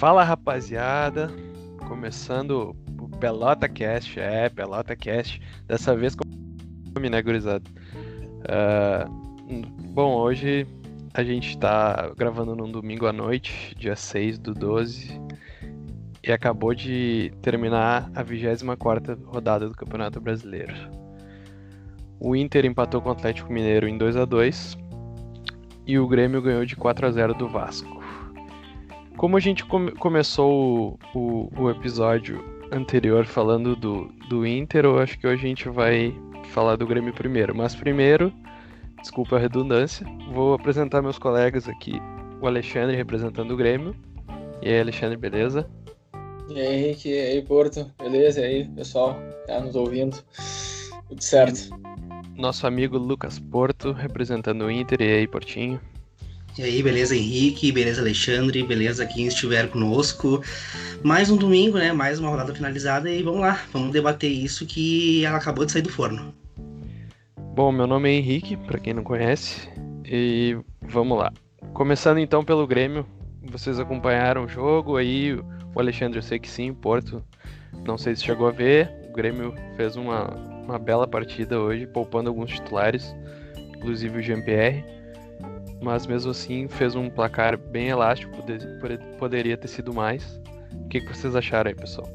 Fala, rapaziada, começando o PelotaCast, dessa vez com o nome, né, gurizada? Ah, Bom, hoje a gente tá gravando num domingo à noite, dia 6/12, e acabou de terminar a 24ª rodada do Campeonato Brasileiro. O Inter empatou com o Atlético Mineiro em 2-2 e o Grêmio ganhou de 4-0 do Vasco. Como a gente começou o episódio anterior falando do Inter, eu acho que hoje a gente vai falar do Grêmio primeiro. Mas primeiro, desculpa a redundância, vou apresentar meus colegas aqui. O Alexandre representando o Grêmio. E aí, Alexandre, beleza? E aí, Henrique, e aí, Porto, beleza? E aí, pessoal, tá nos ouvindo? Tudo certo? Nosso amigo Lucas Porto representando o Inter. E aí, Portinho? E aí, beleza, Henrique? Beleza, Alexandre? Beleza, quem estiver conosco? Mais um domingo, né? Mais uma rodada finalizada e vamos lá, vamos debater isso que ela acabou de sair do forno. Bom, meu nome é Henrique, pra quem não conhece, e vamos lá. Começando então pelo Grêmio, vocês acompanharam o jogo aí, o Alexandre eu sei que sim, o Porto, não sei se chegou a ver, o Grêmio fez uma bela partida hoje, poupando alguns titulares, inclusive o Jean-Pierre. Mas mesmo assim fez um placar bem elástico, poderia ter sido mais. O que vocês acharam aí, pessoal?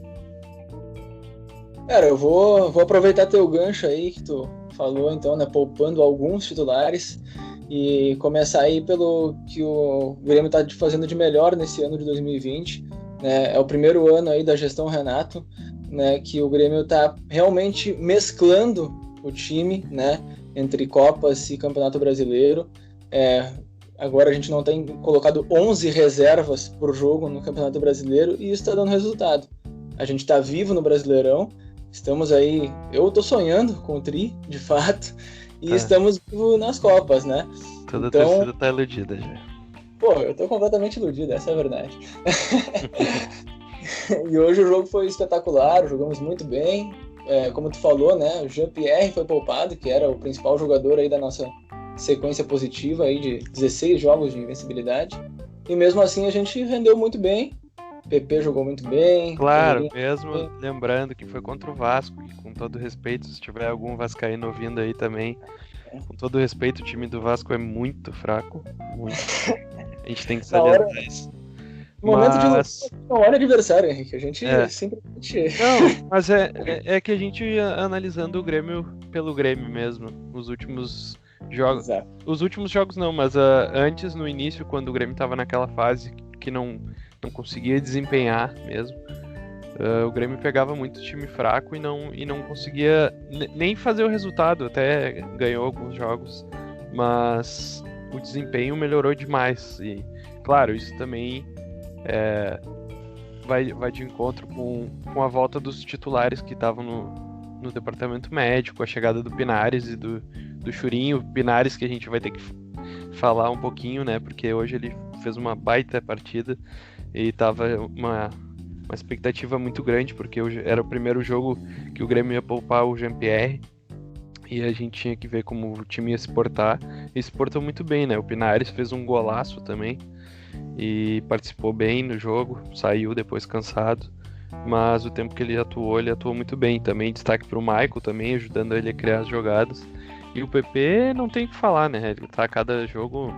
Cara, eu vou aproveitar teu gancho aí que tu falou, então, né, poupando alguns titulares e começar aí pelo que o Grêmio tá fazendo de melhor nesse ano de 2020, né, é o primeiro ano aí da gestão Renato, né, que o Grêmio tá realmente mesclando o time, né, entre Copas e Campeonato Brasileiro. Agora a gente não tem colocado 11 reservas por jogo no Campeonato Brasileiro e isso está dando resultado. A gente está vivo no Brasileirão, estamos aí, eu tô sonhando com o Tri, de fato, e estamos vivos nas Copas, né? Toda a torcida tá iludida já. Pô, eu tô completamente iludido, essa é a verdade. E hoje o jogo foi espetacular, jogamos muito bem. Como tu falou, né, o Jean-Pierre foi poupado, que era o principal jogador aí da nossa sequência positiva aí de 16 jogos de invencibilidade, e mesmo assim a gente rendeu muito bem. PP jogou muito bem. Claro, mesmo lembrando que foi contra o Vasco, e com todo respeito, se tiver algum vascaíno ouvindo aí também, com todo respeito, o time do Vasco é muito fraco, muito. A gente tem que salientar isso. No momento de luta, não olha adversário, Henrique, a gente simplesmente... Não, mas é que a gente analisando o Grêmio pelo Grêmio mesmo, os últimos jogos. Exato. Os últimos jogos não, mas antes, no início, quando o Grêmio tava naquela fase que não conseguia desempenhar mesmo, o Grêmio pegava muito time fraco e não conseguia nem fazer o resultado, até ganhou alguns jogos, mas o desempenho melhorou demais. E, claro, isso também vai de encontro com a volta dos titulares que estavam no departamento médico, a chegada do Pinares e do Churinho. Pinares, que a gente vai ter que falar um pouquinho, né? Porque hoje ele fez uma baita partida e tava uma expectativa muito grande, porque era o primeiro jogo que o Grêmio ia poupar o Jean-Pierre e a gente tinha que ver como o time ia se portar, e se portou muito bem, né? O Pinares fez um golaço também e participou bem no jogo, saiu depois cansado, mas o tempo que ele atuou muito bem. Também destaque para o Michael também, ajudando ele a criar as jogadas. E o PP não tem o que falar, né? Ele tá a cada jogo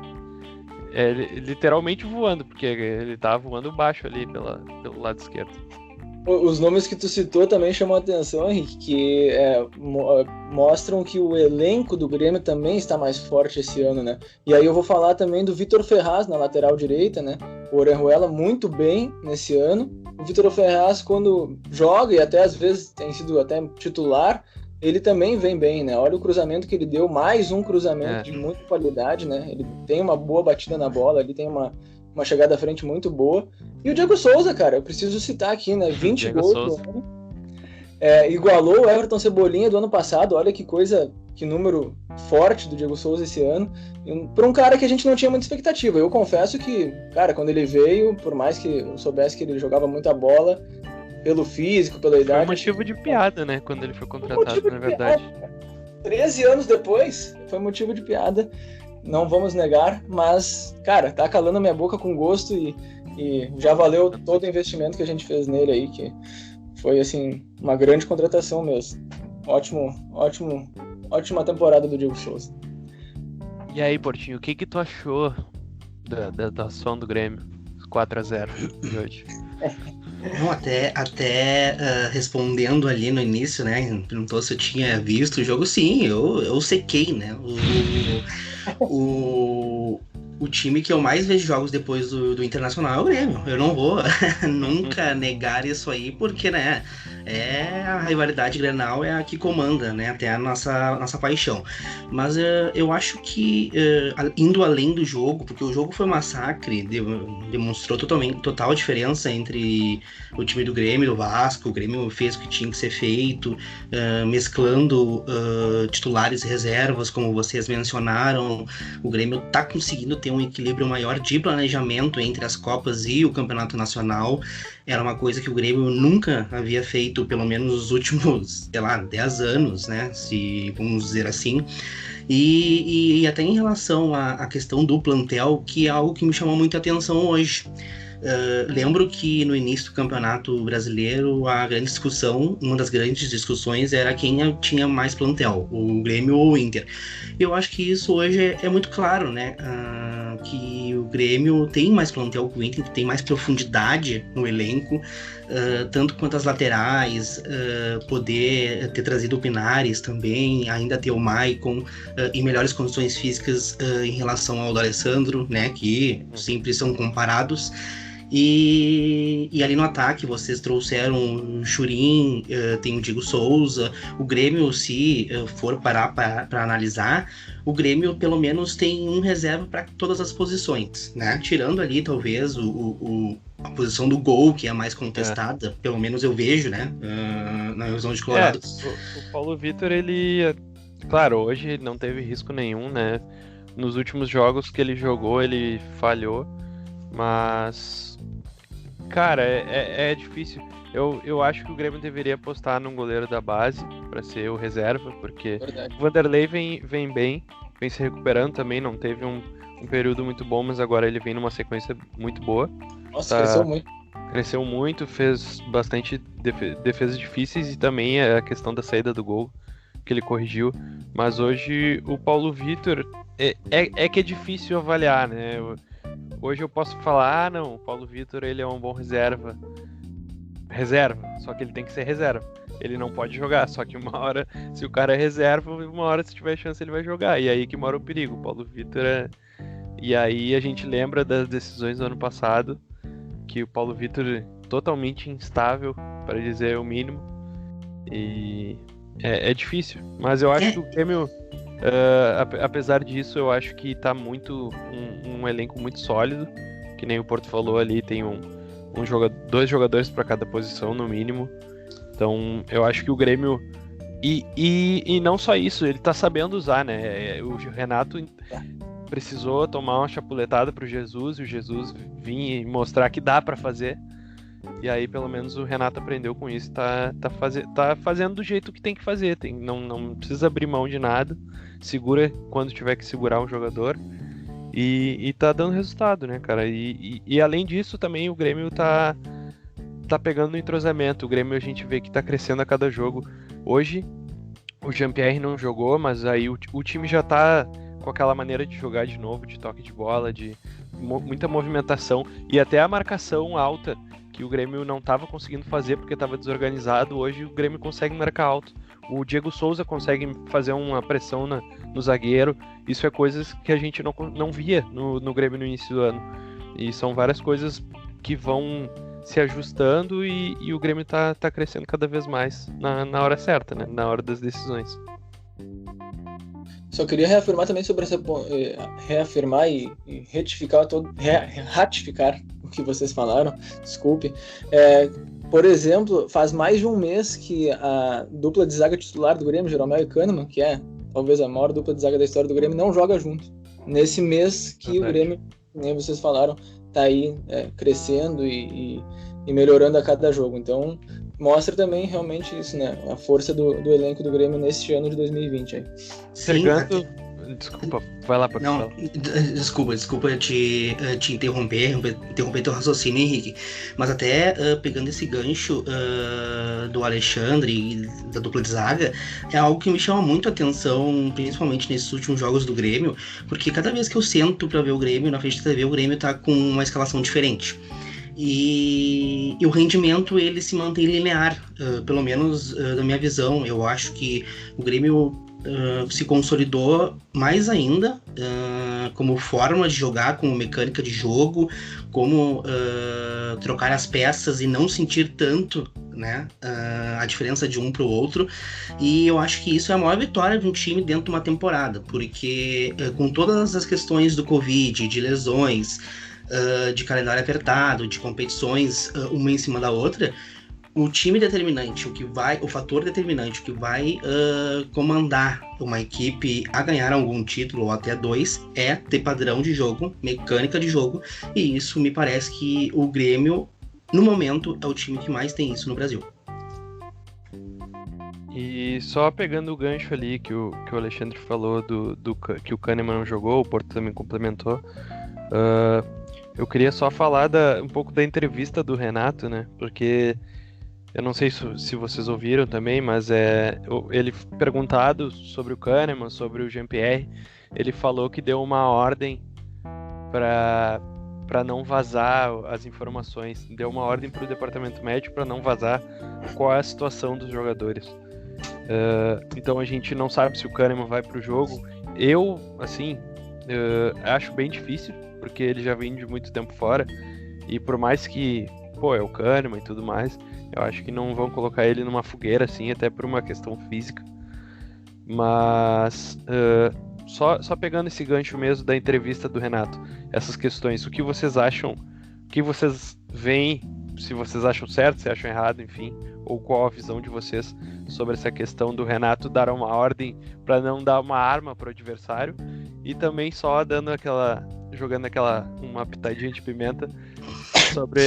literalmente voando, porque ele tá voando baixo ali pelo lado esquerdo. Os nomes que tu citou também chamam a atenção, Henrique, que mostram que o elenco do Grêmio também está mais forte esse ano, né? E aí eu vou falar também do Vitor Ferraz na lateral direita, né? O Orejuela muito bem nesse ano. O Vitor Ferraz, quando joga, e até às vezes tem sido até titular, ele também vem bem, né? Olha o cruzamento que ele deu, mais um cruzamento de muita qualidade, né? Ele tem uma boa batida na bola, ele tem uma chegada à frente muito boa. E o Diego Souza, cara, eu preciso citar aqui, né? 20 Diego gols Souza. do ano. Igualou o Everton Cebolinha do ano passado. Olha que coisa, que número forte do Diego Souza esse ano. Para um cara que a gente não tinha muita expectativa. Eu confesso que, cara, quando ele veio, por mais que eu soubesse que ele jogava muita bola, pelo físico, pela idade... Foi motivo de piada, né? Quando ele foi contratado, na verdade. 13 anos depois, foi motivo de piada. Não vamos negar, mas, cara, tá calando a minha boca com gosto E já valeu todo o investimento que a gente fez nele aí, que foi, assim, uma grande contratação mesmo. Ótima temporada do Diego Souza. E aí, Portinho, o que tu achou da ação do Grêmio? 4-0 de hoje. Não, até respondendo ali no início, né? Perguntou se eu tinha visto o jogo. Sim, eu sequei, né? O time que eu mais vejo jogos depois do Internacional é o Grêmio. Eu não vou nunca negar isso aí, porque, né? A rivalidade Grenal é a que comanda, né? Até a nossa paixão. Mas eu acho que, indo além do jogo, porque o jogo foi um massacre, demonstrou total diferença entre o time do Grêmio e do Vasco. O Grêmio fez o que tinha que ser feito, mesclando titulares e reservas, como vocês mencionaram. O Grêmio tá conseguindo ter um equilíbrio maior de planejamento entre as Copas e o Campeonato Nacional. Era uma coisa que o Grêmio nunca havia feito, pelo menos nos últimos, 10 anos, né? Se vamos dizer assim. E até em relação à questão do plantel, que é algo que me chamou muita atenção hoje. Lembro que no início do Campeonato Brasileiro, uma das grandes discussões era quem tinha mais plantel, o Grêmio ou o Inter. Eu acho que isso hoje é muito claro, né? Que o Grêmio tem mais plantel que o Inter, que tem mais profundidade no elenco, tanto quanto as laterais, poder ter trazido o Pinares também, ainda ter o Maicon, em melhores condições físicas em relação ao D'Alessandro, né? Que sempre são comparados. E ali no ataque vocês trouxeram o Churin, tem o Diego Souza. O Grêmio, se for parar para analisar, o Grêmio pelo menos tem um reserva para todas as posições, né? Tirando ali talvez a posição do gol, que é a mais contestada, pelo menos eu vejo, né? Na visão de Colorado. O Paulo Vitor, ele, claro, hoje não teve risco nenhum, né? Nos últimos jogos que ele jogou, ele falhou, mas cara, é difícil. Eu acho que o Grêmio deveria apostar num goleiro da base para ser o reserva, porque Verdade. o Vanderlei vem bem, vem se recuperando também, não teve um período muito bom, mas agora ele vem numa sequência muito boa. Nossa, cresceu muito. Cresceu muito, fez bastante defesas difíceis e também a questão da saída do gol que ele corrigiu. Mas hoje o Paulo Vitor é que é difícil avaliar, né? Hoje eu posso falar, não, o Paulo Vitor ele é um bom reserva, só que ele tem que ser reserva. Ele não pode jogar, só que uma hora, se o cara é reserva, uma hora se tiver chance ele vai jogar. E aí que mora o perigo, o Paulo Vitor E aí a gente lembra das decisões do ano passado, que o Paulo Vitor totalmente instável, para dizer o mínimo. E é difícil, mas eu acho que o Grêmio, apesar disso, eu acho que tá muito um elenco muito sólido, que nem o Porto falou ali, tem dois jogadores para cada posição no mínimo. Então eu acho que o Grêmio e não só isso, ele tá sabendo usar, né? O Renato precisou tomar uma chapuletada pro Jesus, e o Jesus vir mostrar que dá para fazer. E aí pelo menos o Renato aprendeu com isso, tá fazendo do jeito que tem que fazer, não precisa abrir mão de nada, segura quando tiver que segurar um jogador e tá dando resultado, né, cara? E além disso também o Grêmio tá pegando no entrosamento. O Grêmio a gente vê que tá crescendo a cada jogo. Hoje o Jean-Pierre não jogou, mas aí o time já tá com aquela maneira de jogar de novo, de toque de bola, de muita movimentação e até a marcação alta que o Grêmio não estava conseguindo fazer porque estava desorganizado. Hoje o Grêmio consegue marcar alto. O Diego Souza consegue fazer uma pressão no zagueiro. Isso é coisas que a gente não via no Grêmio no início do ano. E são várias coisas que vão se ajustando e o Grêmio tá crescendo cada vez mais na hora certa, né? Na hora das decisões. Só queria reafirmar também sobre essa... reafirmar e ratificar o que vocês falaram, desculpe. Por exemplo, faz mais de um mês que a dupla de zaga titular do Grêmio, Jeromel e Kahneman, que é talvez a maior dupla de zaga da história do Grêmio, não joga junto. Nesse mês que o Grêmio, nem vocês falaram, tá aí crescendo e melhorando a cada jogo. Então, mostra também realmente isso, né? A força do elenco do Grêmio neste ano de 2020. Aí. Entregando, Desculpa, vai lá, Paco. Não, desculpa te interromper teu raciocínio, Henrique. Mas até pegando esse gancho do Alexandre e da dupla de zaga, é algo que me chama muito a atenção, principalmente nesses últimos jogos do Grêmio, porque cada vez que eu sento pra ver o Grêmio na frente da TV, o Grêmio tá com uma escalação diferente. E o rendimento ele se mantém linear, pelo menos na minha visão. Eu acho que o Grêmio se consolidou mais ainda como forma de jogar, como mecânica de jogo, como trocar as peças e não sentir tanto, né, a diferença de um para o outro. E eu acho que isso é a maior vitória de um time dentro de uma temporada, porque com todas as questões do Covid, de lesões, de calendário apertado, de competições uma em cima da outra, o time determinante, o fator determinante, o que vai comandar uma equipe a ganhar algum título ou até 2 é ter padrão de jogo, mecânica de jogo, e isso me parece que o Grêmio, no momento, é o time que mais tem isso no Brasil. E só pegando o gancho ali que o Alexandre falou que o Kahneman não jogou, o Porto também complementou, eu queria só falar um pouco da entrevista do Renato, né? Porque eu não sei se vocês ouviram também, mas ele perguntado sobre o Kahneman, sobre o Jean-Pierre, ele falou que deu uma ordem para não vazar as informações, deu uma ordem para o departamento médico para não vazar qual é a situação dos jogadores. Então a gente não sabe se o Kahneman vai para o jogo. Eu, assim, acho bem difícil, porque ele já vem de muito tempo fora, e por mais que, é o Kahneman e tudo mais, eu acho que não vão colocar ele numa fogueira, assim, até por uma questão física. Mas, só pegando esse gancho mesmo da entrevista do Renato, essas questões, o que vocês acham, o que vocês veem, se vocês acham certo, se acham errado, enfim, ou qual a visão de vocês sobre essa questão do Renato dar uma ordem para não dar uma arma para o adversário, e também só jogando uma pitadinha de pimenta sobre...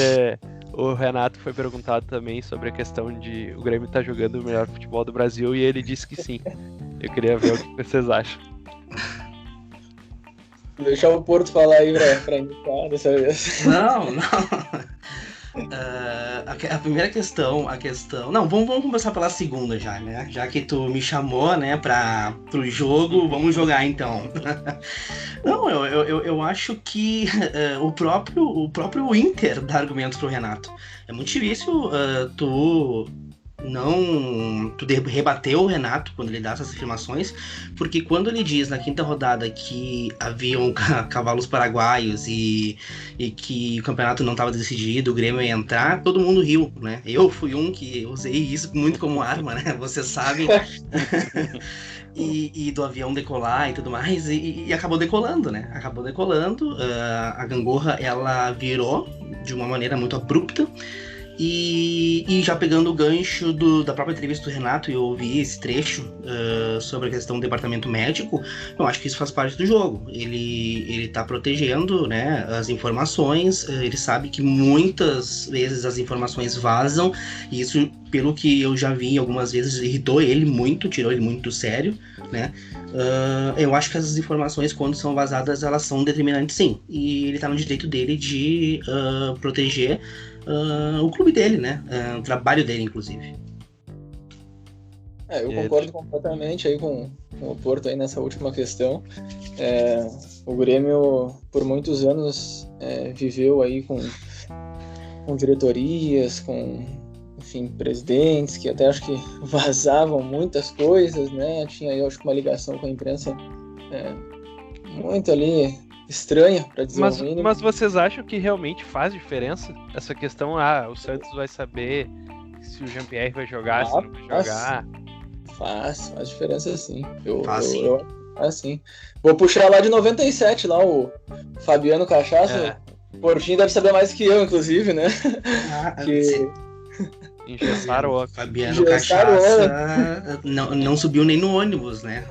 O Renato foi perguntado também sobre a questão de o Grêmio tá jogando o melhor futebol do Brasil, e ele disse que sim. Eu queria ver o que vocês acham. Vou deixar o Porto falar aí pra indicar dessa vez. Não. A primeira questão... Não, vamos começar pela segunda já, né? Já que tu me chamou, né, pro jogo, vamos jogar então. Não, eu acho que o próprio Inter dá argumentos pro Renato. É muito difícil tu rebater o Renato quando ele dá essas afirmações, porque quando ele diz na 5ª rodada que haviam cavalos paraguaios e que o campeonato não estava decidido, o Grêmio ia entrar, todo mundo riu, né? Eu fui um que usei isso muito como arma, né? Vocês sabem. E do avião decolar e tudo mais, e acabou decolando, né? A gangorra, ela virou de uma maneira muito abrupta. E já pegando o gancho da própria entrevista do Renato, e eu ouvi esse trecho sobre a questão do departamento médico, eu acho que isso faz parte do jogo. Ele tá protegendo, né, as informações, ele sabe que muitas vezes as informações vazam, e isso, pelo que eu já vi algumas vezes, irritou ele muito, tirou ele muito do sério, né? Eu acho que as informações, quando são vazadas, elas são determinantes, sim, e ele tá no direito dele de proteger o clube dele, né? O trabalho dele, inclusive. Eu concordo completamente aí com o Porto aí nessa última questão. O Grêmio, por muitos anos, viveu aí com diretorias, com, enfim, presidentes, que até acho que vazavam muitas coisas, né? Tinha aí, acho que, uma ligação com a imprensa muito ali estranha, para dizer o mínimo. Mas vocês acham que realmente faz diferença essa questão? O Santos vai saber se o Jean-Pierre vai jogar, se não vai jogar? Faz diferença sim. Faz sim. Vou puxar lá de 97, lá o Fabiano Cachaça. O Portinho deve saber mais que eu, inclusive, né? Engessaram o Fabiano Cachaça não subiu nem no ônibus, né?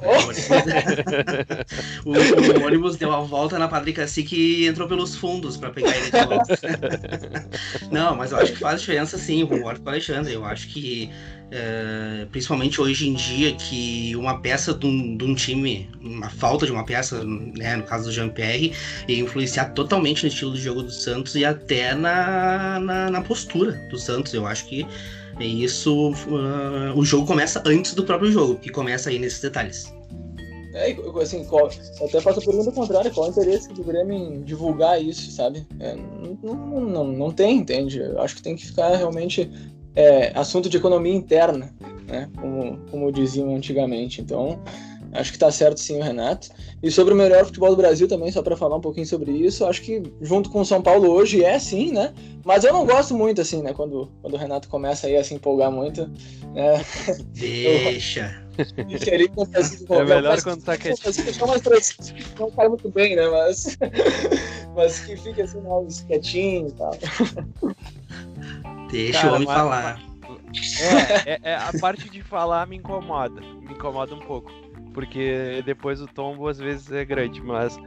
O ônibus deu a volta na Padre Cacique e entrou pelos fundos pra pegar ele de volta. Não, mas eu acho que faz diferença sim, eu concordo com o Alexandre. Eu acho que Principalmente hoje em dia, que uma peça de um time, uma falta de uma peça, né, no caso do Jean-Pierre, ia influenciar totalmente no estilo de jogo do Santos e até na postura do Santos. Eu acho que isso, o jogo começa antes do próprio jogo, que começa aí nesses detalhes. Assim, eu até faço a pergunta contrária, qual é o interesse do Grêmio em divulgar isso, sabe? Não tem, entende? Eu acho que tem que ficar realmente assunto de economia interna, né? Como diziam antigamente. Então, acho que tá certo sim o Renato. E sobre o melhor futebol do Brasil também, só para falar um pouquinho sobre isso, acho que junto com o São Paulo hoje sim, né? Mas eu não gosto muito, assim, né? Quando o Renato começa aí a se empolgar muito, né? Deixa. É melhor quando tá quietinho. Não cai muito bem, né? Mas que fica assim, mais quietinho e tal. Deixa o homem falar. A parte de falar me incomoda um pouco, porque depois o tombo às vezes é grande, mas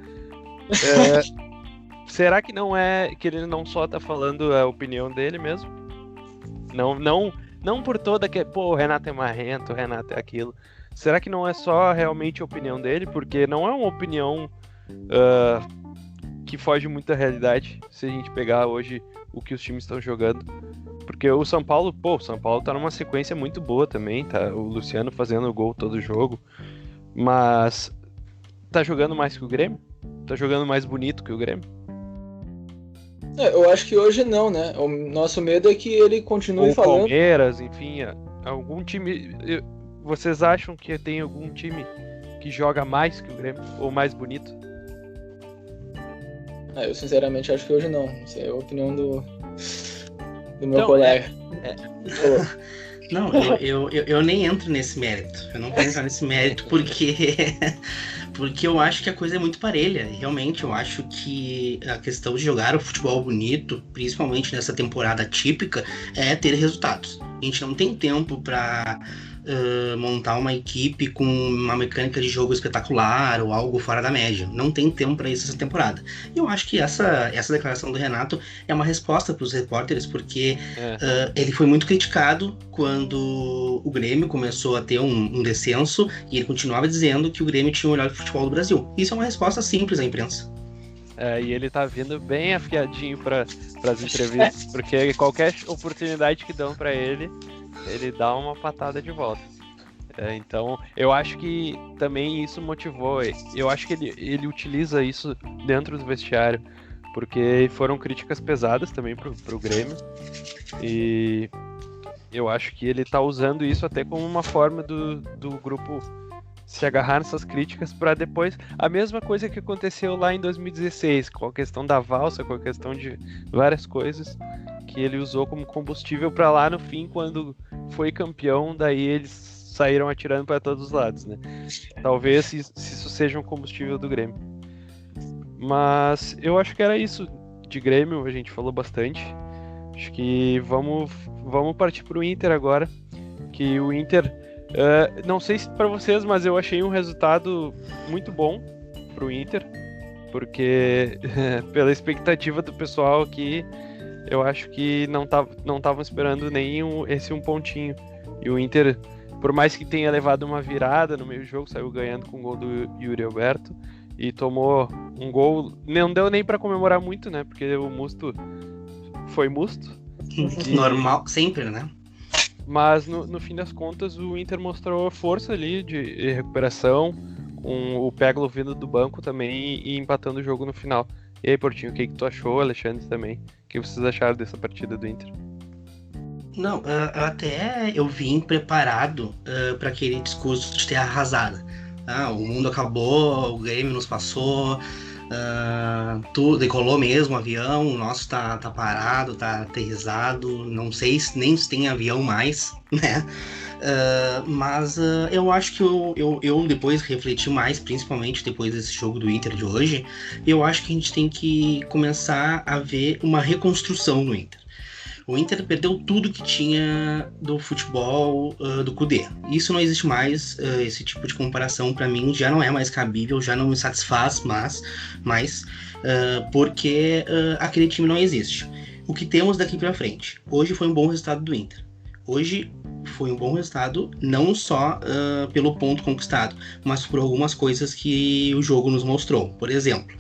será que não é que ele não só tá falando a opinião dele mesmo? Não por toda que o Renato é marrento, o Renato é aquilo. Será que não é só realmente a opinião dele? Porque não é uma opinião que foge muito da realidade, se a gente pegar hoje o que os times estão jogando. Porque o São Paulo tá numa sequência muito boa também, tá? O Luciano fazendo gol todo jogo, mas tá jogando mais que o Grêmio? Tá jogando mais bonito que o Grêmio? Eu acho que hoje não, né? O nosso medo é que ele continue Ou falando. Palmeiras, enfim, algum time. Vocês acham que tem algum time que joga mais que o Grêmio? Ou mais bonito? Eu sinceramente acho que hoje não. Isso é a opinião do meu colega. Não, eu nem entro nesse mérito. Eu não quero entrar nesse mérito porque eu acho que a coisa é muito parelha. Realmente, eu acho que a questão de jogar o futebol bonito, principalmente nessa temporada típica, é ter resultados. A gente não tem tempo para montar uma equipe com uma mecânica de jogo espetacular ou algo fora da média. Não tem tempo para isso essa temporada. E eu acho que essa declaração do Renato é uma resposta para os repórteres, porque ele foi muito criticado quando o Grêmio começou a ter um descenso e ele continuava dizendo que o Grêmio tinha o melhor futebol do Brasil. Isso é uma resposta simples à imprensa. E ele tá vindo bem afiadinho para as entrevistas, porque qualquer oportunidade que dão para ele dá uma patada de volta. Então, eu acho que também isso motivou. Eu acho que ele utiliza isso dentro do vestiário, porque foram críticas pesadas também pro Grêmio. E eu acho que ele tá usando isso até como uma forma do grupo se agarrar nessas críticas para depois... A mesma coisa que aconteceu lá em 2016, com a questão da valsa, com a questão de várias coisas que ele usou como combustível para lá no fim, quando foi campeão, daí eles saíram atirando para todos os lados, né? Talvez isso seja um combustível do Grêmio. Mas eu acho que era isso de Grêmio, a gente falou bastante. Acho que vamos partir pro Inter agora, que o Inter... não sei se para vocês, mas eu achei um resultado muito bom pro Inter, porque pela expectativa do pessoal aqui, eu acho que não estavam esperando nem esse um pontinho. E o Inter, por mais que tenha levado uma virada no meio do jogo, saiu ganhando com o gol do Yuri Alberto e tomou um gol, não deu nem para comemorar muito, né? Porque o Musto foi Musto. Normal, sempre, né? Mas no fim das contas o Inter mostrou força ali de recuperação, com o Peglo vindo do banco também e empatando o jogo no final. E aí, Portinho, o que tu achou, Alexandre, também? O que vocês acharam dessa partida do Inter? Não, até eu vim preparado para aquele discurso de ter arrasado. O mundo acabou, o Grêmio nos passou, tudo, decolou mesmo o avião, o nosso tá parado, tá aterrissado, não sei nem se tem avião mais, né? Mas eu acho que eu depois refleti mais, principalmente depois desse jogo do Inter de hoje, eu acho que a gente tem que começar a ver uma reconstrução no Inter. O Inter perdeu tudo que tinha do futebol do Kudê. Isso não existe mais, esse tipo de comparação para mim já não é mais cabível, já não me satisfaz mais, porque aquele time não existe. O que temos daqui para frente? Hoje foi um bom resultado do Inter. Hoje foi um bom resultado, não só pelo ponto conquistado, mas por algumas coisas que o jogo nos mostrou. Por exemplo,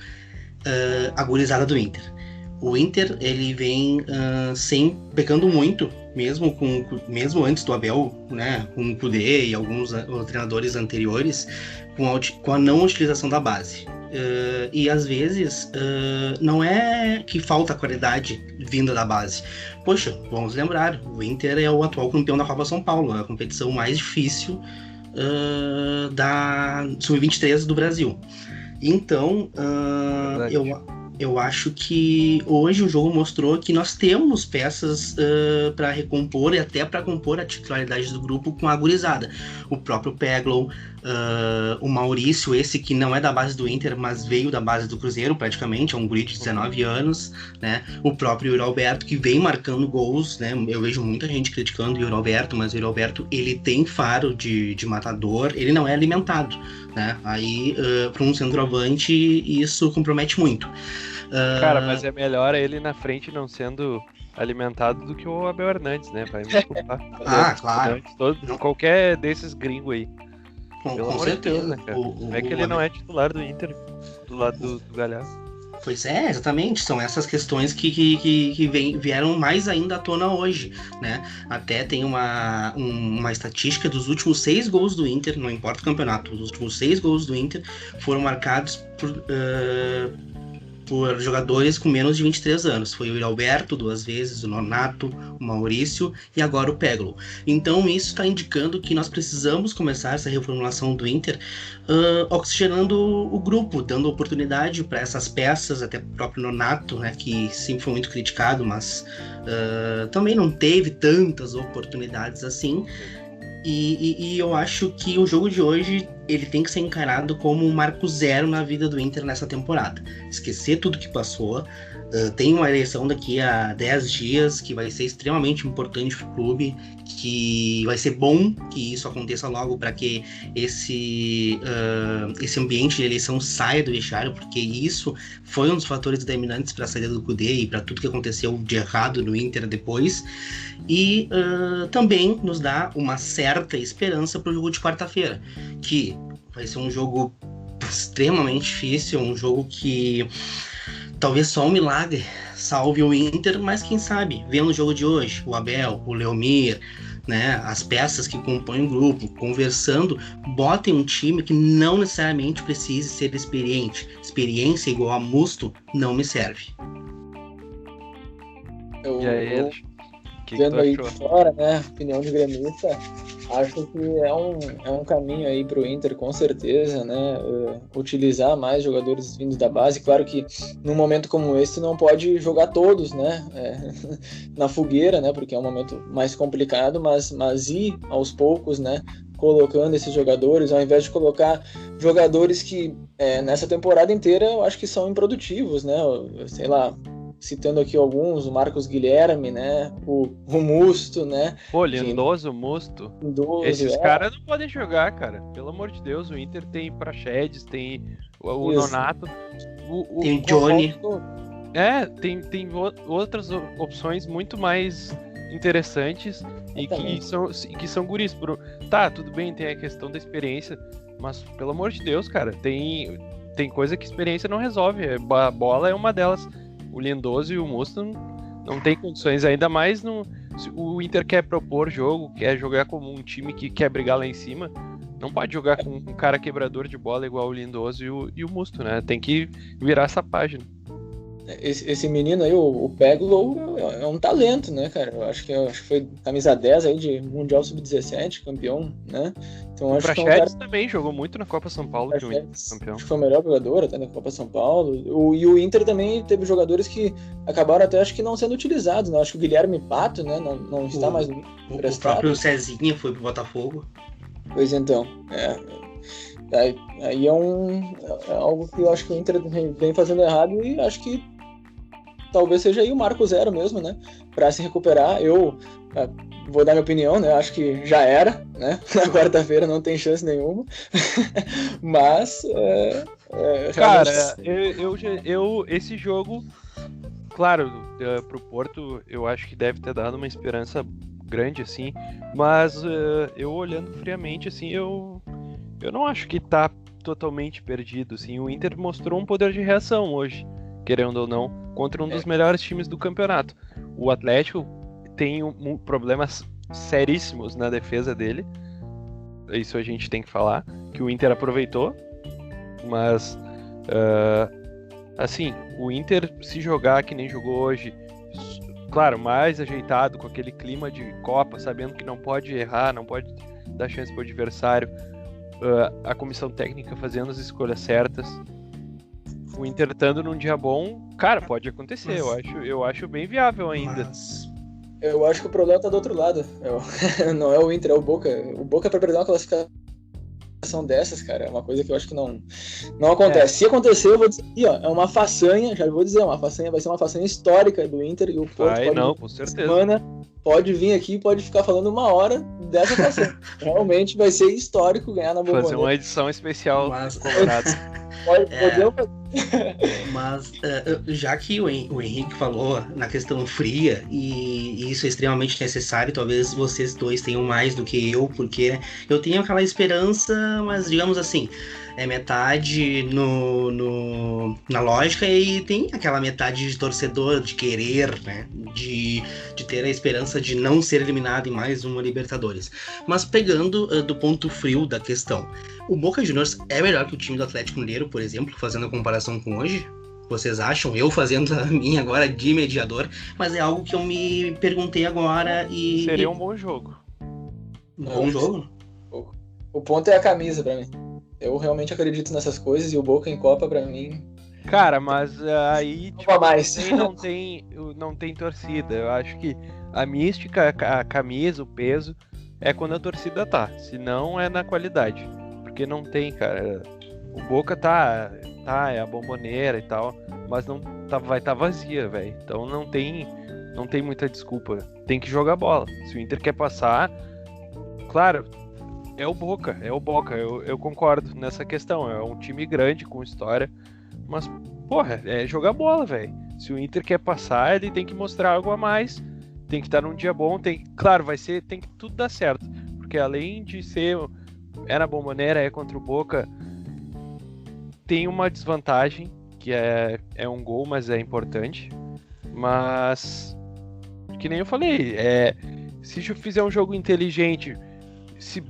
a gurizada do Inter. O Inter, ele vem pecando muito, mesmo antes do Abel, né, com o Kudê e alguns treinadores anteriores, com a não utilização da base. E às vezes não é que falta qualidade vinda da base. Poxa, vamos lembrar, o Inter é o atual campeão da Copa São Paulo, a competição mais difícil da Sub-23 do Brasil. Então, eu acho que hoje o jogo mostrou que nós temos peças para recompor e até para compor a titularidade do grupo com a gurizada. O próprio Peglow, o Maurício, esse que não é da base do Inter, mas veio da base do Cruzeiro praticamente, é um guri de 19 anos, né? O próprio Yuri Alberto, que vem marcando gols, né? Eu vejo muita gente criticando o Yuri Alberto, mas o Yuri Alberto, ele tem faro de matador, ele não é alimentado, né? Aí, para um centroavante, isso compromete muito. Cara, mas é melhor ele na frente não sendo alimentado do que o Abel Hernandes, né? Vai me desculpar. Claro. Qualquer desses gringos aí. Pelo amor de Deus, né, cara? Como é que ele não é titular do Inter do lado do Galhardo? Pois é, exatamente. São essas questões que vieram mais ainda à tona hoje, né? Até tem uma estatística dos últimos 6 gols do Inter, não importa o campeonato, os últimos 6 gols do Inter foram marcados por jogadores com menos de 23 anos. Foi o Yuri Alberto 2 vezes, o Nonato, o Maurício e agora o Peglow. Então isso está indicando que nós precisamos começar essa reformulação do Inter oxigenando o grupo, dando oportunidade para essas peças, até o próprio Nonato, né, que sempre foi muito criticado, mas também não teve tantas oportunidades assim. E eu acho que o jogo de hoje ele tem que ser encarado como um marco zero na vida do Inter nessa temporada. Esquecer tudo que passou. Tem uma eleição daqui a 10 dias que vai ser extremamente importante para o clube, que vai ser bom que isso aconteça logo para que esse ambiente de eleição saia do vestiário, porque isso foi um dos fatores determinantes para a saída do Kudê e para tudo que aconteceu de errado no Inter depois. E também nos dá uma certa esperança para o jogo de quarta-feira, que vai ser um jogo extremamente difícil, um jogo que talvez só um milagre salve o Inter, mas quem sabe, vendo o jogo de hoje, o Abel, o Leomir, né, as peças que compõem o grupo, conversando, botem um time que não necessariamente precise ser experiente. Experiência igual a Musto não me serve. E aí, vendo aí de fora, né, opinião de gremista, acho que é um caminho aí pro Inter, com certeza, né, utilizar mais jogadores vindos da base. Claro que num momento como esse não pode jogar todos, né, na fogueira, né, porque é um momento mais complicado, mas ir aos poucos, né, colocando esses jogadores, ao invés de colocar jogadores que nessa temporada inteira eu acho que são improdutivos, né, sei lá, citando aqui alguns, o Marcos Guilherme, né, o Musto, né. Pô, Lindoso, Musto. Esses caras não podem jogar, cara. Pelo amor de Deus, o Inter tem Praxedes, tem o Nonato. Tem o Johnny. Tem outras opções muito mais interessantes e que são guris. Tá, tudo bem, tem a questão da experiência, mas pelo amor de Deus, cara, tem coisa que experiência não resolve. A bola é uma delas. O Lindoso e o Musto não tem condições, ainda mais se o Inter quer propor jogo, quer jogar como um time que quer brigar lá em cima, não pode jogar com um cara quebrador de bola igual o Lindoso e o Musto, né? Tem que virar essa página. Esse menino aí, o Peglow, é um talento, né, cara? Eu acho que foi camisa 10 aí de Mundial Sub-17, campeão, né? Então, o acho que Praxedes também jogou muito na Copa São Paulo, que o Inter campeão. Acho que foi o melhor jogador até na Copa São Paulo. E o Inter também teve jogadores que acabaram até, acho que não sendo utilizados, né? Acho que o Guilherme Pato, né, não está mais no o próprio Cezinha foi pro Botafogo. Pois então, aí é algo que eu acho que o Inter vem fazendo errado, e acho que talvez seja aí o marco zero mesmo, né, para se recuperar. Eu vou dar minha opinião, né, acho que já era, né, na quarta-feira não tem chance nenhuma, mas cara, esse jogo, claro, pro Porto eu acho que deve ter dado uma esperança grande, assim, mas eu olhando friamente, assim, eu não acho que tá totalmente perdido, assim. O Inter mostrou um poder de reação hoje, querendo ou não, contra um dos melhores times do campeonato. O Atlético tem problemas seríssimos na defesa dele, isso a gente tem que falar, que o Inter aproveitou, mas assim, o Inter se jogar que nem jogou hoje, claro, mais ajeitado, com aquele clima de Copa, sabendo que não pode errar, não pode dar chance pro adversário, a comissão técnica fazendo as escolhas certas, o Inter estando num dia bom, cara, pode acontecer, eu acho bem viável ainda. Eu acho que o problema tá do outro lado. Não é o Inter, é o Boca. O Boca, pra perder uma classificação dessas, cara, é uma coisa que eu acho que não acontece. Se acontecer, eu vou dizer aqui, ó, é uma façanha, já vou dizer, vai ser uma façanha histórica do Inter, e o Porto com certeza. Pode vir aqui, pode ficar falando 1 hora dessa façanha. Realmente vai ser histórico ganhar na Bombonera. Fazer uma edição especial dos Colorados. Mas já que o Henrique falou na questão fria, e isso é extremamente necessário, talvez vocês dois tenham mais do que eu, porque eu tenho aquela esperança, mas digamos assim, é metade na lógica e tem aquela metade de torcedor, de querer, né, de ter a esperança de não ser eliminado em mais uma Libertadores. Mas pegando do ponto frio da questão, o Boca Juniors é melhor que o time do Atlético Mineiro, por exemplo, fazendo a comparação com hoje? Vocês acham? Eu fazendo a minha agora de mediador, mas é algo que eu me perguntei agora e... Seria um bom jogo. Um bom jogo? O ponto é a camisa pra mim. Eu realmente acredito nessas coisas e o Boca em Copa pra mim... Cara, mas aí tipo, mais. Não tem torcida. Eu acho que a mística, a camisa, o peso é quando a torcida tá. Se não, é na qualidade. Porque não tem, cara. O Boca tá, é a Bombonera e tal, mas não vai estar vazia, velho. Então não tem muita desculpa. Tem que jogar bola. Se o Inter quer passar, claro, é o Boca. Eu concordo nessa questão. É um time grande, com história, mas, porra, é jogar bola, velho. Se o Inter quer passar, ele tem que mostrar algo a mais. Tem que estar num dia bom. Claro, tem que tudo dar certo. Porque além de ser... É na Bombonera, é contra o Boca. Tem uma desvantagem, que é um gol, mas é importante. Mas, que nem eu falei, se fizer um jogo inteligente, se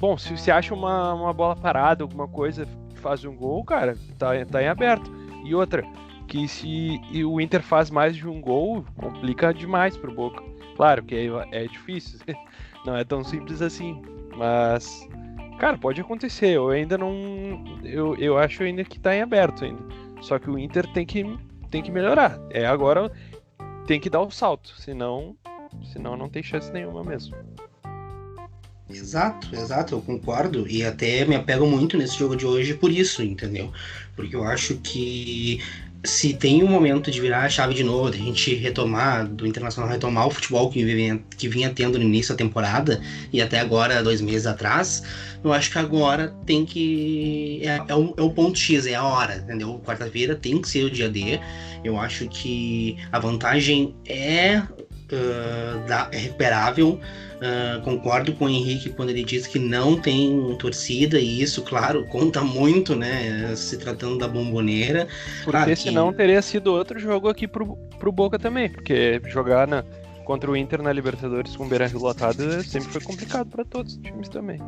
você acha uma bola parada, alguma coisa, faz um gol, cara, tá em aberto. E outra, que se o Inter faz mais de um gol, complica demais pro Boca. Claro que é difícil, não é tão simples assim, mas... Cara, pode acontecer, eu ainda não... Eu acho ainda que tá em aberto ainda. Só que o Inter tem que melhorar. Agora tem que dar o salto, senão não tem chance nenhuma mesmo. Exato, eu concordo. E até me apego muito nesse jogo de hoje por isso, entendeu? Porque eu acho que se tem um momento de virar a chave de novo, de a gente do Internacional retomar o futebol que vinha tendo no início da temporada e até agora, 2 meses atrás, eu acho que agora tem que... É o ponto X, é a hora, entendeu? Quarta-feira tem que ser o dia D. Eu acho que a vantagem é recuperável. Concordo com o Henrique quando ele diz que não tem torcida, e isso, claro, conta muito, né, se tratando da Bombonera. Porque claro senão teria sido outro jogo aqui pro Boca também, porque jogar contra o Inter na Libertadores com o Beira-Rio lotado sempre foi complicado para todos os times também.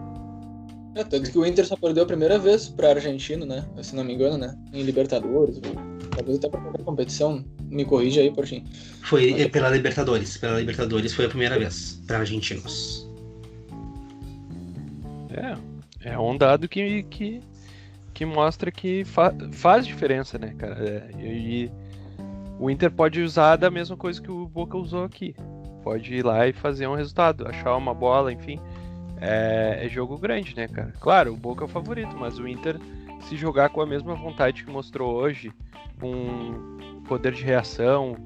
Tanto que o Inter só perdeu a primeira vez para Argentino, né, se não me engano, né, em Libertadores, talvez até para qualquer competição. Me corrija aí, Portinho. Foi pela Libertadores. Pela Libertadores foi a primeira vez para argentinos. É um dado que mostra que faz diferença, né, cara? E o Inter pode usar da mesma coisa que o Boca usou aqui. Pode ir lá e fazer um resultado, achar uma bola, enfim. É jogo grande, né, cara? Claro, o Boca é o favorito, mas o Inter, se jogar com a mesma vontade que mostrou hoje, com poder de reação,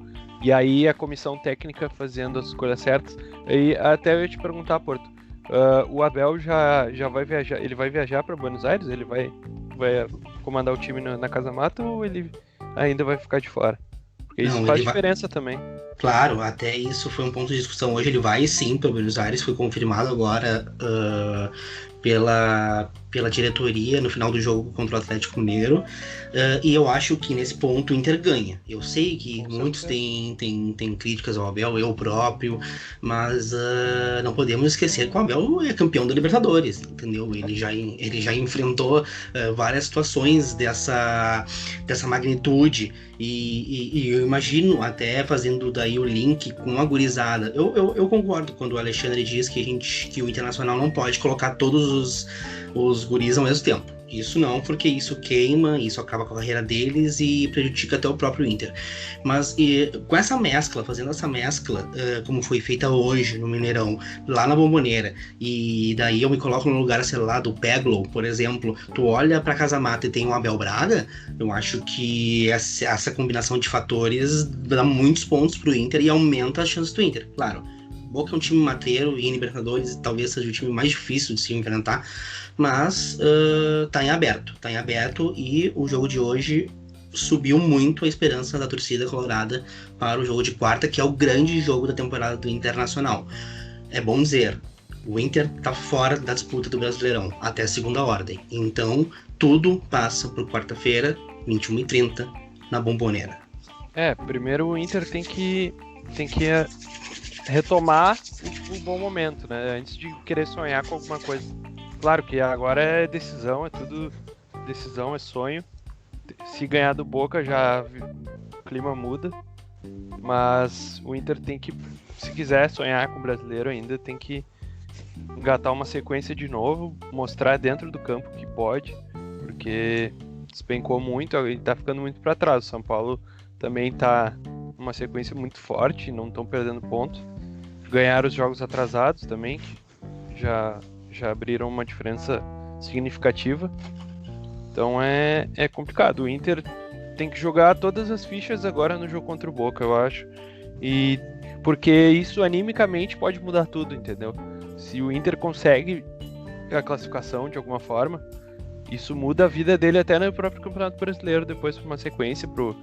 e aí a comissão técnica fazendo as escolhas certas, aí até eu ia te perguntar, Porto, o Abel já vai viajar, ele vai viajar para Buenos Aires? Ele vai comandar o time na Casa Mata ou ele ainda vai ficar de fora? Porque isso Não, faz ele vai- diferença também. Claro, até isso foi um ponto de discussão hoje. Ele vai sim para Buenos Aires, foi confirmado agora pela diretoria no final do jogo contra o Atlético Mineiro. E eu acho que nesse ponto o Inter ganha. Eu sei que Com muitos certeza. têm críticas ao Abel, eu próprio, mas não podemos esquecer que o Abel é campeão da Libertadores, entendeu? Ele já enfrentou várias situações dessa magnitude. E eu imagino até fazendo daí o link com a gurizada. Eu concordo quando o Alexandre diz que o Internacional não pode colocar todos os guris ao mesmo tempo. Isso não, porque isso queima, isso acaba com a carreira deles e prejudica até o próprio Inter. Mas com essa mescla, fazendo essa mescla, como foi feita hoje no Mineirão, lá na Bombonera, e daí eu me coloco no lugar, sei lá, do Peglow, por exemplo, tu olha pra Casa Mata e tem o Abel Braga, eu acho que essa combinação de fatores dá muitos pontos pro Inter e aumenta as chances do Inter. Claro, Boca é um time mateiro e em Libertadores talvez seja o time mais difícil de se enfrentar, mas tá em aberto e o jogo de hoje subiu muito a esperança da torcida colorada para o jogo de quarta, que é o grande jogo da temporada do Internacional. É bom dizer, o Inter tá fora da disputa do Brasileirão até a segunda ordem, então tudo passa por quarta-feira, 21h30, na Bombonera. Primeiro o Inter tem que retomar o bom momento, né? Antes de querer sonhar com alguma coisa. Claro que agora é decisão, é tudo decisão, é sonho. Se ganhar do Boca o clima muda. Mas o Inter tem que, se quiser sonhar com o brasileiro ainda, tem que engatar uma sequência de novo, mostrar dentro do campo que pode, porque despencou muito e tá ficando muito para trás. O São Paulo também tá uma sequência muito forte, não estão perdendo ponto. Ganharam os jogos atrasados também, que já abriram uma diferença significativa. Então é complicado. O Inter tem que jogar todas as fichas agora no jogo contra o Boca, eu acho. E porque isso animicamente pode mudar tudo, entendeu? Se o Inter consegue a classificação de alguma forma, isso muda a vida dele até no próprio Campeonato Brasileiro, depois por uma sequência, pro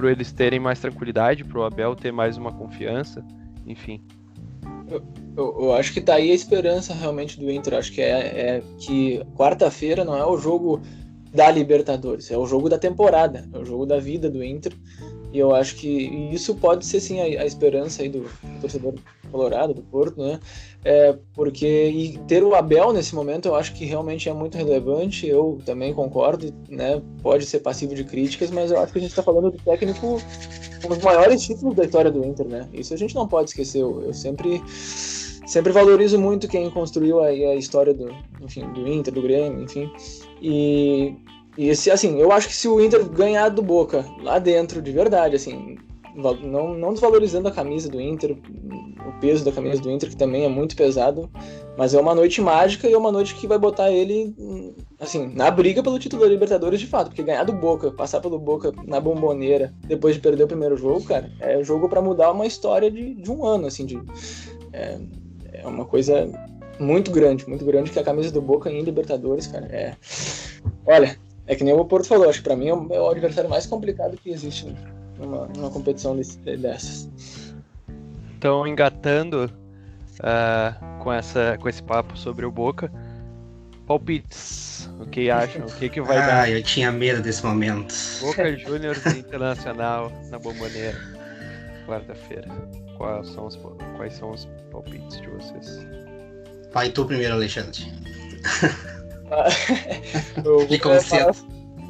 eles terem mais tranquilidade, pro Abel ter mais uma confiança, enfim. Eu acho que tá aí a esperança realmente do Inter. Acho que é que quarta-feira não é o jogo da Libertadores, é o jogo da temporada, é o jogo da vida do Inter. E eu acho que isso pode ser sim a esperança aí do torcedor colorado, do Porto, né? Porque ter o Abel nesse momento eu acho que realmente é muito relevante. Eu também concordo, né? Pode ser passivo de críticas, mas eu acho que a gente está falando do técnico com os maiores títulos da história do Inter, né? Isso a gente não pode esquecer. Eu sempre valorizo muito quem construiu a história do Inter, do Grêmio, enfim. E assim, eu acho que se o Inter ganhar do Boca lá dentro, de verdade, assim, não desvalorizando a camisa do Inter, o peso da camisa do Inter, que também é muito pesado, mas é uma noite mágica e é uma noite que vai botar ele, assim, na briga pelo título da Libertadores de fato, porque ganhar do Boca, passar pelo Boca na Bombonera, depois de perder o primeiro jogo, cara, é jogo pra mudar uma história de um ano, assim, é uma coisa muito grande que a camisa do Boca em Libertadores, cara, olha, é que nem o Porto falou, acho que pra mim é o adversário mais complicado que existe numa competição dessas. Então, engatando com esse papo sobre o Boca, palpites, o que acham? O que vai dar? Eu tinha medo desse momento. Boca Juniors e Internacional na Bomboneira, quarta-feira. Quais são os palpites de vocês? Vai tu primeiro, Alexandre.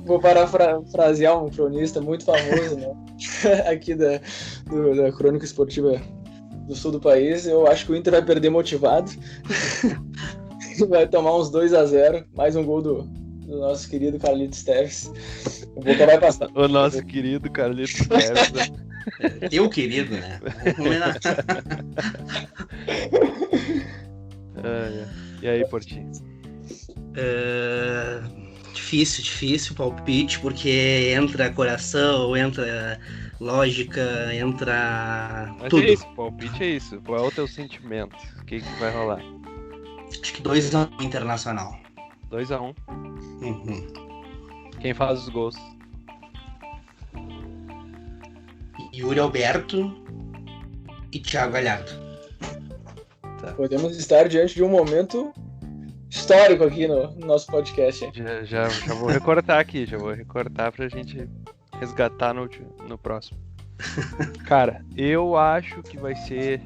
Vou parafrasear um cronista muito famoso, né? Aqui da Crônica Esportiva do sul do país. Eu acho que o Inter vai perder motivado. Vai tomar uns 2-0, mais um gol do nosso querido Carlitos Tevez. O Boca vai passar. O nosso querido Carlitos Tevez. Teu querido, né? E aí, Portinho? Difícil palpite, porque entra coração, entra lógica, entra Mas tudo. é isso, palpite é isso. Qual é o teu sentimento? O que vai rolar? Acho que 2-1 Internacional. 2-1. Uhum. Quem faz os gols? Yuri Alberto e Thiago Galhardo. Tá. Podemos estar diante de um momento histórico aqui no nosso podcast. Já vou recortar aqui, pra gente resgatar no próximo. Cara, eu acho que vai ser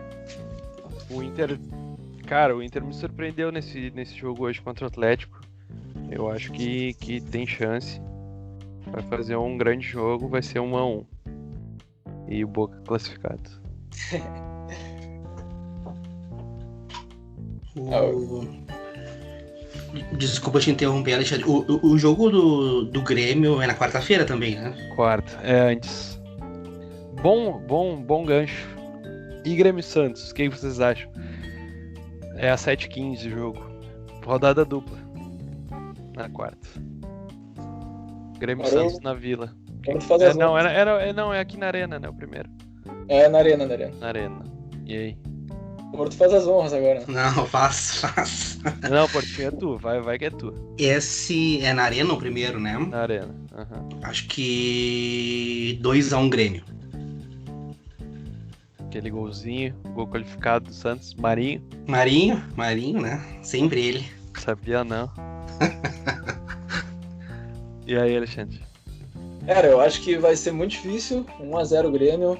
o Inter. Cara, o Inter me surpreendeu nesse jogo hoje contra o Atlético. Eu acho que tem chance. Vai fazer um grande jogo, vai ser 1-1. E o Boca classificado. Desculpa te interromper, Alexandre. O jogo do Grêmio é na quarta-feira também, né? Quarta, antes. Bom gancho. E Grêmio Santos, o que vocês acham? É às 7h15 o jogo. Rodada dupla. Na quarta. Grêmio Santos na Vila. É aqui na Arena, né? O primeiro. É na Arena. Na Arena. E aí? O Porto faz as honras agora. Não, faz. Não, Portinho é tu. Vai que é tu. Esse é na Arena o primeiro, né? Na Arena. Uhum. Acho que 2-1 Grêmio. Aquele golzinho, gol qualificado do Santos. Marinho, né? Sempre ele. Sabia não. E aí, Alexandre? Cara, eu acho que vai ser muito difícil. 1-0 Grêmio.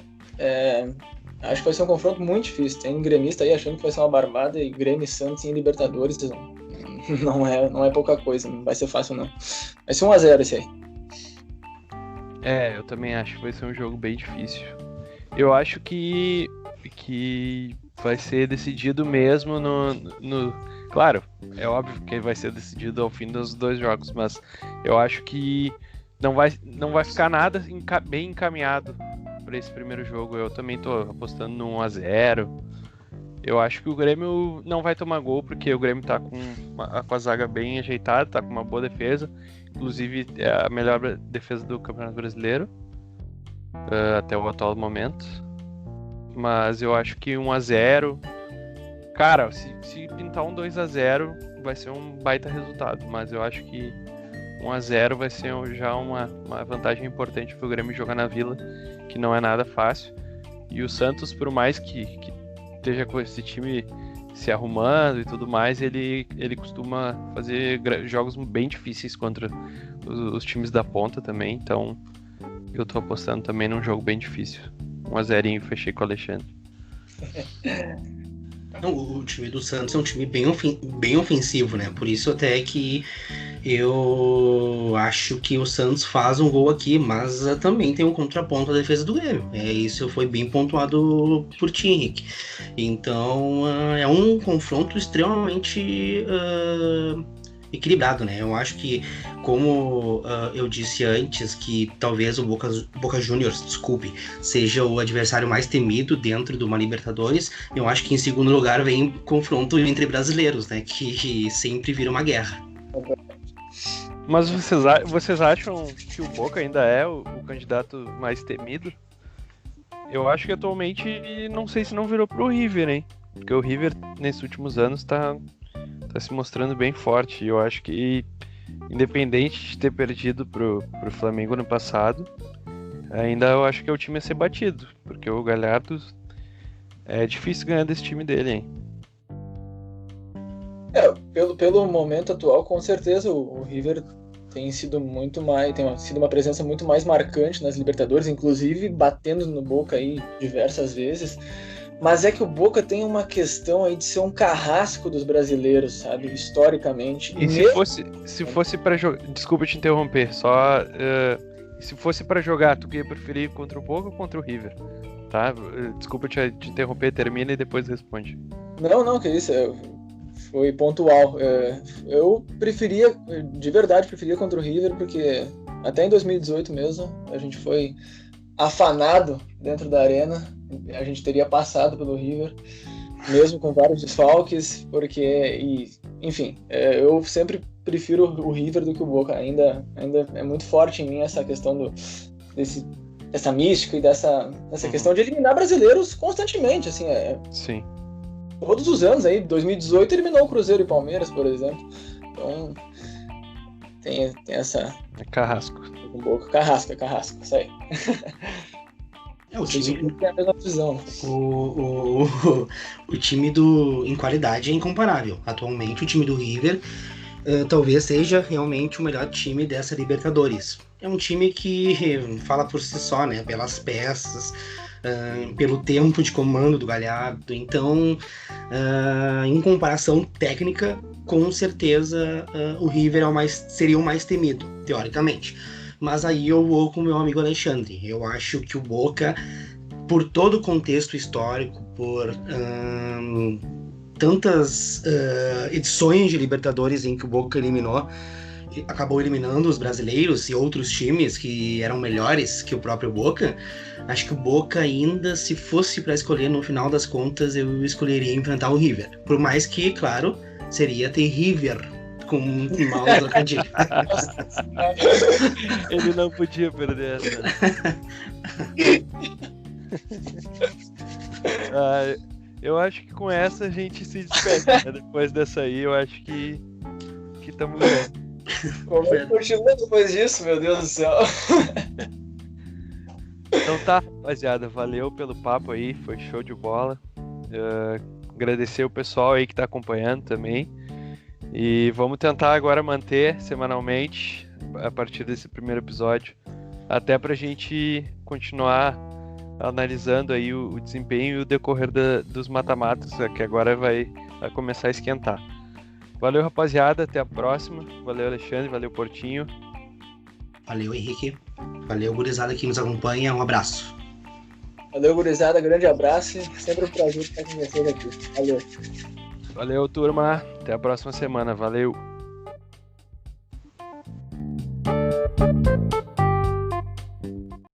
Acho que vai ser um confronto muito difícil. Tem gremista aí achando que vai ser uma barbada, e Grêmio e Santos em Libertadores não é pouca coisa. Não vai ser fácil, não. Vai ser 1-0 esse aí. Eu também acho que vai ser um jogo bem difícil. Eu acho que vai ser decidido mesmo no... Claro, é óbvio que vai ser decidido ao fim dos dois jogos, mas eu acho que não vai ficar nada bem encaminhado para esse primeiro jogo. Eu também tô apostando no 1-0. Eu acho que o Grêmio não vai tomar gol, porque o Grêmio tá com a zaga bem ajeitada, tá com uma boa defesa. Inclusive, é a melhor defesa do Campeonato Brasileiro até o atual momento. Mas eu acho que 1-0... Cara, se pintar um 2-0 vai ser um baita resultado, mas eu acho que 1-0 vai ser já uma vantagem importante pro Grêmio jogar na Vila, que não é nada fácil. E o Santos, por mais que esteja com esse time se arrumando e tudo mais, ele costuma fazer jogos bem difíceis contra os times da ponta também, então eu tô apostando também num jogo bem difícil. 1-0, fechei com o Alexandre. O time do Santos é um time bem ofensivo, né? Por isso até que eu acho que o Santos faz um gol aqui, mas também tem um contraponto à defesa do Grêmio. Isso foi bem pontuado por ti, Henrique. Então é um confronto extremamente equilibrado, né? Eu acho que, como eu disse antes, que talvez o Boca Juniors, seja o adversário mais temido dentro de uma Libertadores. Eu acho que em segundo lugar vem confronto entre brasileiros, né? Que sempre vira uma guerra. Mas vocês acham que o Boca ainda é o candidato mais temido? Eu acho que atualmente, não sei se não virou pro River, hein? Porque o River, nesses últimos anos, tá se mostrando bem forte. E eu acho que, independente de ter perdido pro Flamengo no passado, ainda eu acho que é o time a ser batido. Porque o Galhardo é difícil ganhar desse time dele, hein? Pelo momento atual, com certeza o River tem sido uma presença muito mais marcante nas Libertadores, inclusive batendo no Boca aí diversas vezes. Mas é que o Boca tem uma questão aí de ser um carrasco dos brasileiros, sabe? Historicamente. E se fosse para jogar... Desculpa te interromper, se fosse para jogar, tu ia preferir contra o Boca ou contra o River? Tá? Desculpa te interromper, termina e depois responde. Não, que isso. Foi pontual. Eu de verdade preferia contra o River, porque até em 2018 mesmo, a gente foi afanado dentro da arena. A gente teria passado pelo River, mesmo com vários desfalques, enfim, eu sempre prefiro o River do que o Boca. Ainda é muito forte em mim essa questão dessa mística e dessa questão de eliminar brasileiros constantemente, assim, Sim. Todos os anos aí, 2018 eliminou o Cruzeiro e Palmeiras, por exemplo. Então, tem essa... É carrasco. Um pouco. Carrasco, isso aí. O time tem a mesma visão. o time em qualidade é incomparável. Atualmente o time do River talvez seja realmente o melhor time dessa Libertadores. É um time que fala por si só, né? Pelas peças, pelo tempo de comando do Galhardo. Então, em comparação técnica, com certeza o River seria o mais temido, teoricamente. Mas aí eu vou com o meu amigo Alexandre. Eu acho que o Boca, por todo o contexto histórico, por tantas edições de Libertadores em que o Boca acabou eliminando os brasileiros e outros times que eram melhores que o próprio Boca, acho que o Boca ainda, se fosse para escolher no final das contas, eu escolheria enfrentar o River. Por mais que, claro, seria ter River com um mau trocadilho. Ele não podia perder essa. Eu acho que com essa a gente se despede, né? Depois dessa aí, eu acho que estamos bem. Como é que continua depois disso, meu Deus do céu? Então tá, rapaziada, valeu pelo papo aí, foi show de bola. Agradecer o pessoal aí que tá acompanhando também. E vamos tentar agora manter semanalmente, a partir desse primeiro episódio, até pra gente continuar analisando aí o desempenho e o decorrer dos mata-matas, que agora vai começar a esquentar. Valeu, rapaziada, até a próxima. Valeu, Alexandre, valeu, Portinho. Valeu, Henrique. Valeu, gurizada que nos acompanha. Um abraço. Valeu, gurizada, grande abraço. Sempre um prazer estar com vocês aqui. Valeu. Valeu, turma. Até a próxima semana. Valeu.